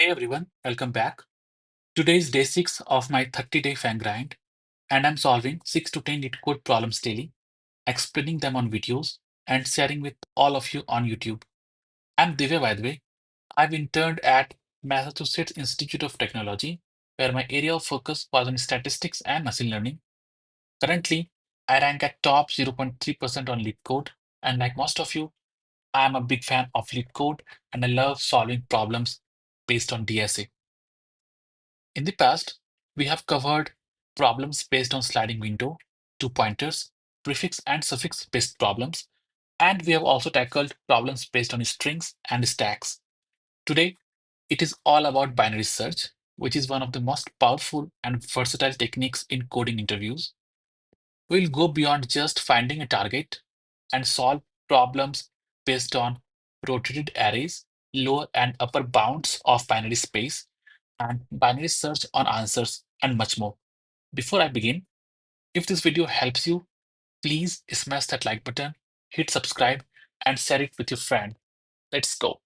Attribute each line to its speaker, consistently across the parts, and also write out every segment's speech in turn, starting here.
Speaker 1: Hey everyone, welcome back. Today is day 6 of my 30-day FAANG grind, and I'm solving 6 to 10 LeetCode problems daily, explaining them on videos, and sharing with all of you on YouTube. I'm Divya, by the way. I've interned at Massachusetts Institute of Technology, where my area of focus was on statistics and machine learning. Currently, I rank at top 0.3% on LeetCode, and like most of you, I'm a big fan of LeetCode and I love solving problems based on DSA. In the past, we have covered problems based on sliding window, two pointers, prefix and suffix based problems, and we have also tackled problems based on strings and stacks. Today, it is all about binary search, which is one of the most powerful and versatile techniques in coding interviews. We'll go beyond just finding a target and solve problems based on rotated arrays, lower and upper bounds of binary space, and binary search on answers, and much more. Before I begin, if this video helps you, please smash that like button, hit subscribe, and share it with your friend. Let's go.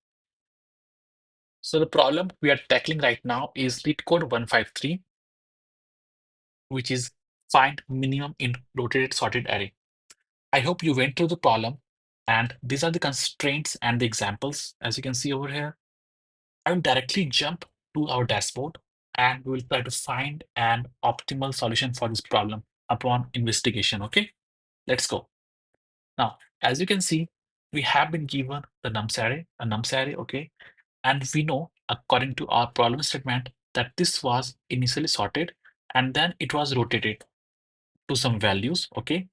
Speaker 1: So the problem we are tackling right now is LeetCode 153, which is find minimum in rotated sorted array. I hope you went through the problem, and these are the constraints and the examples, as you can see over here. I will directly jump to our dashboard and we will try to find an optimal solution for this problem upon investigation. Okay, let's go. Now, as you can see, we have been given the nums array, a nums array, okay, and we know according to our problem statement that this was initially sorted and then it was rotated to some values, okay,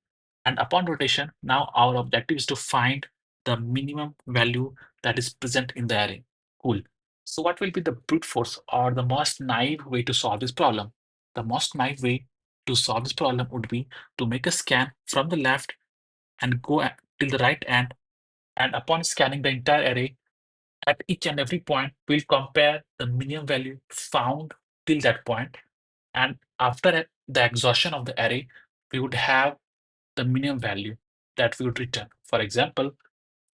Speaker 1: and upon rotation, now our objective is to find the minimum value that is present in the array. Cool. So what will be the brute force or the most naive way to solve this problem? The most naive way to solve this problem would be to make a scan from the left and go till the right end. And upon scanning the entire array, at each and every point, we'll compare the minimum value found till that point. And after the exhaustion of the array, we would have the minimum value that we would return. For example,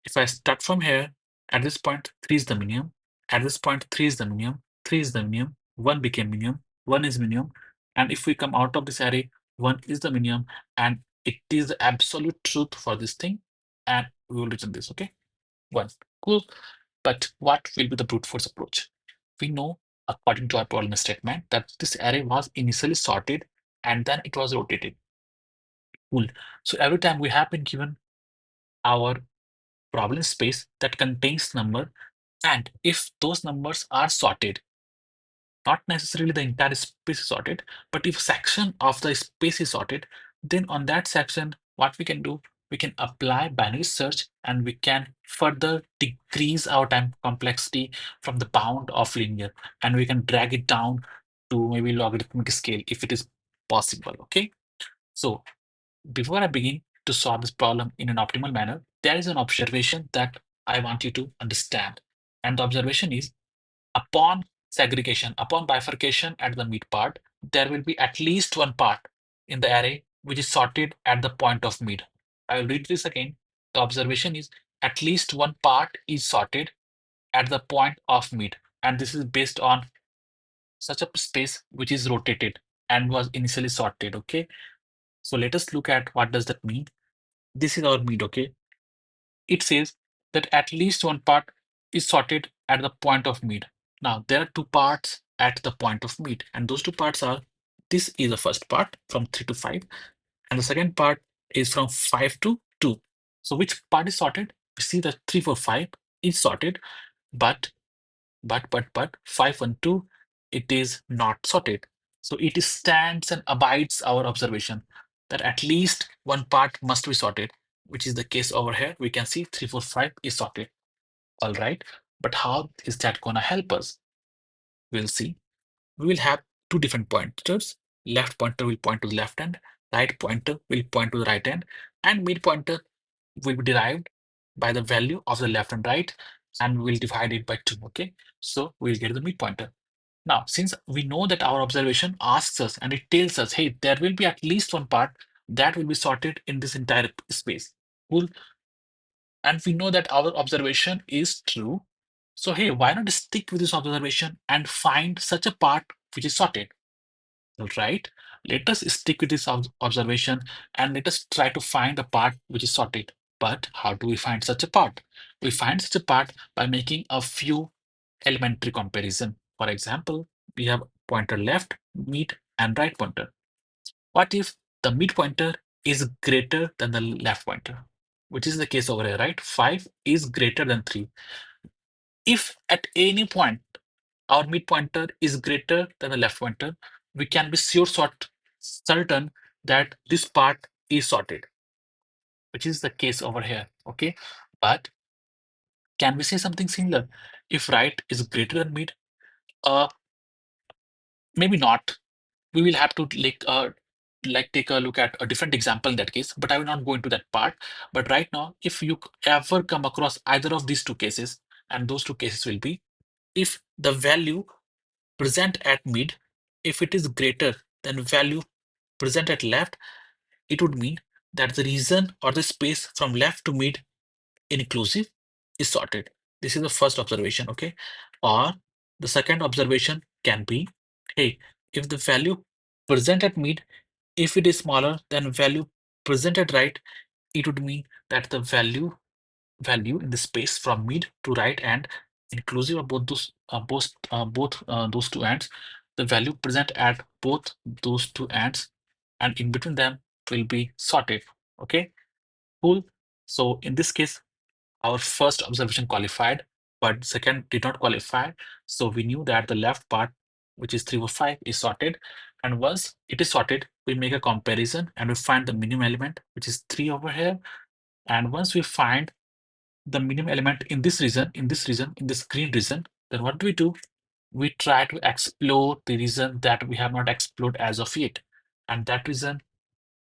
Speaker 1: if I start from here, at this point, 3 is the minimum. At this point, 3 is the minimum. 3 is the minimum. 1 became minimum. 1 is minimum. And if we come out of this array, 1 is the minimum. And it is the absolute truth for this thing. And we will return this, okay? 1. Cool. But what will be the brute force approach? We know, according to our problem statement, that this array was initially sorted and then it was rotated. Cool. So every time we have been given our problem space that contains number, and if those numbers are sorted, not necessarily the entire space is sorted, but if section of the space is sorted, then on that section, what we can do, we can apply binary search and we can further decrease our time complexity from the bound of linear, and we can drag it down to maybe logarithmic scale if it is possible. Okay, so before I begin to solve this problem in an optimal manner, there is an observation that I want you to understand. And the observation is, upon segregation, upon bifurcation at the mid part, there will be at least one part in the array which is sorted at the point of mid. I will read this again. The observation is at least one part is sorted at the point of mid. And this is based on such a space which is rotated and was initially sorted. Okay. So let us look at what does that mean. This is our mid, okay? It says that at least one part is sorted at the point of mid. Now, there are two parts at the point of mid, and those two parts are, this is the first part from 3 to 5, and the second part is from 5 to 2. So which part is sorted? We see that 3, 4, 5 is sorted, but 5, 1, 2, it is not sorted. So it stands and abides our observation that at least one part must be sorted, which is the case over here. We can see 3, 4, 5 is sorted. All right. But how is that going to help us? We'll see. We will have two different pointers. Left pointer will point to the left hand, right pointer will point to the right hand, and mid pointer will be derived by the value of the left and right, and we'll divide it by 2. Okay. So we'll get the mid pointer. Now, since we know that our observation asks us and it tells us, hey, there will be at least one part that will be sorted in this entire space. Cool. And we know that our observation is true. So hey, why not stick with this observation and find such a part which is sorted? Right? Let us stick with this observation and let us try to find a part which is sorted. But how do we find such a part? We find such a part by making a few elementary comparison. For example, we have pointer left, mid, and right pointer. What if the mid pointer is greater than the left pointer? Which is the case over here, right? 5 is greater than 3. If at any point our mid pointer is greater than the left pointer, we can be certain that this part is sorted, which is the case over here. Okay, but can we say something similar? If right is greater than mid, uh, maybe not. We will have to like take a look at a different example in that case, but I will not go into that part. But right now, if you ever come across either of these two cases, and those two cases will be if the value present at mid, if it is greater than value present at left, it would mean that the region or the space from left to mid inclusive is sorted. This is the first observation, okay? Or the second observation can be, hey, if the value present at mid, if it is smaller than value present at right, it would mean that the value in the space from mid to right and inclusive of both those two ends, the value present at both those two ends and in between them will be sorted. Okay, cool. So in this case, our first observation qualified, but second did not qualify. So we knew that the left part, which is 3 over 5, is sorted. And once it is sorted, we make a comparison and we find the minimum element, which is 3 over here. And once we find the minimum element in this region, in this green region, then what do? We try to explore the region that we have not explored as of yet. And that region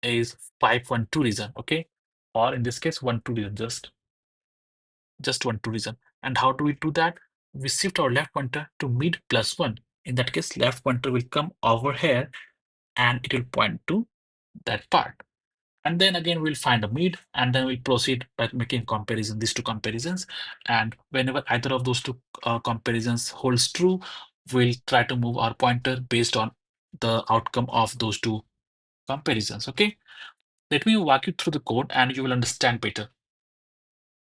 Speaker 1: is 512 region, okay? Or in this case, 12 region, just 12 region. And how do we do that? We shift our left pointer to mid plus 1. In that case, left pointer will come over here and it will point to that part. And then again, we'll find a mid and then we'll proceed by making comparison, these two comparisons. And whenever either of those two comparisons holds true, we'll try to move our pointer based on the outcome of those two comparisons. Okay, let me walk you through the code and you will understand better.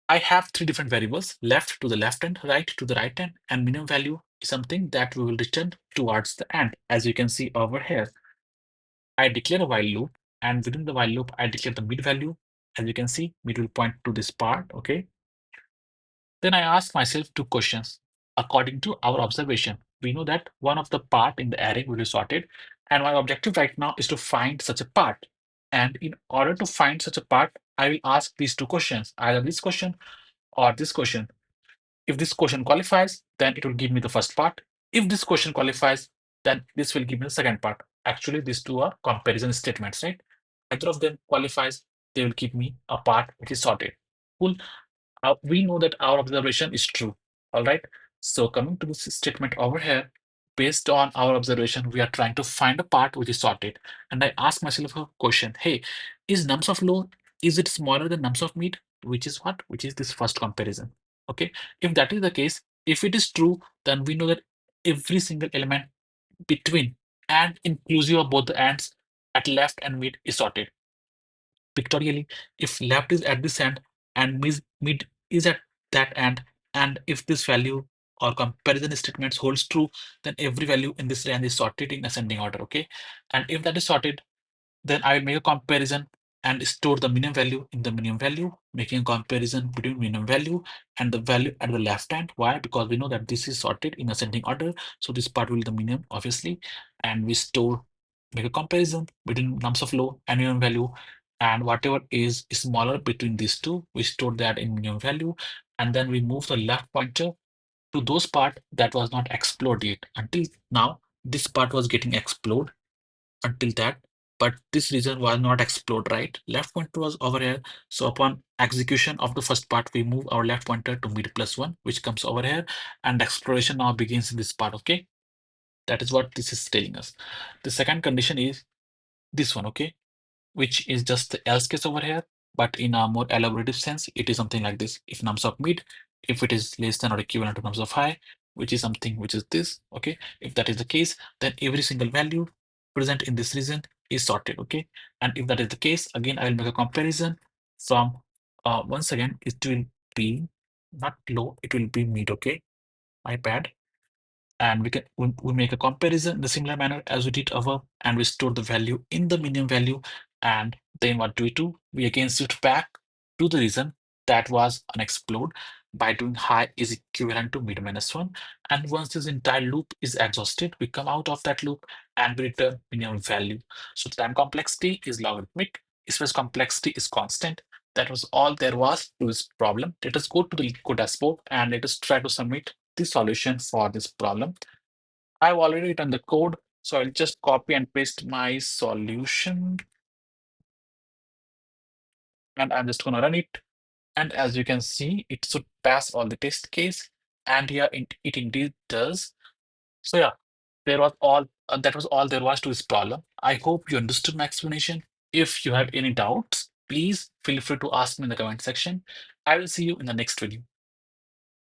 Speaker 1: I have three different variables, left to the left hand, right to the right hand, and minimum value is something that we will return towards the end, as you can see over here. I declare a while loop, and within the while loop, I declare the mid value. As you can see, mid will point to this part, okay? Then I ask myself two questions. According to our observation, we know that one of the part in the array will be sorted, and my objective right now is to find such a part. And in order to find such a part, I will ask these two questions, either this question or this question. If this question qualifies, then it will give me the first part. If this question qualifies, then this will give me the second part. Actually, these two are comparison statements, right? Either of them qualifies, they will give me a part which is sorted. Cool. We know that our observation is true. All right. So coming to this statement over here, based on our observation, we are trying to find a part which is sorted. And I ask myself a question. Hey, is nums of low, is it smaller than nums of mid? Which is what? Which is this first comparison. Okay. If that is the case, if it is true, then we know that every single element between and inclusive of both the ends at left and mid is sorted. Pictorially, if left is at this end and mid is at that end, and if this value or comparison statements holds true, then every value in this range is sorted in ascending order. Okay, and if that is sorted, then I will make a comparison and store the minimum value in the minimum value, making a comparison between minimum value and the value at the left hand. Why? Because we know that this is sorted in ascending order. So this part will be the minimum, obviously, and we make a comparison between nums of low and minimum value. And whatever is smaller between these two, we store that in minimum value. And then we move the left pointer to those part that was not explored yet. Until now, this part was getting explored until that, but this region was not explored, right? Left pointer was over here. So upon execution of the first part, we move our left pointer to mid plus 1, which comes over here, and exploration now begins in this part. Okay, that is what this is telling us. The second condition is this one, okay, which is just the else case over here, but in a more elaborative sense, it is something like this. If nums of mid if it is less than or equivalent to numbers of high, which is something which is this. Okay, if that is the case, then every single value present in this region is sorted. Okay, and if that is the case, again I will make a comparison from once again it will be not low, it will be mid. Okay, my bad. And we make a comparison in the similar manner as we did above, and we store the value in the minimum value. And then what do? We again shift back to the region that was unexplored by doing high is equivalent to mid minus one. And once this entire loop is exhausted, we come out of that loop and we return minimum value. So time complexity is logarithmic, space complexity is constant. That was all there was to this problem. Let us go to the LeetCode dashboard and let us try to submit the solution for this problem. I've already written the code, so I'll just copy and paste my solution, and I'm just gonna run it. And as you can see, it should pass all the test case, and here it indeed does. So yeah, there was all that was all there was to this problem. I hope you understood my explanation. If you have any doubts, please feel free to ask me in the comment section. I will see you in the next video.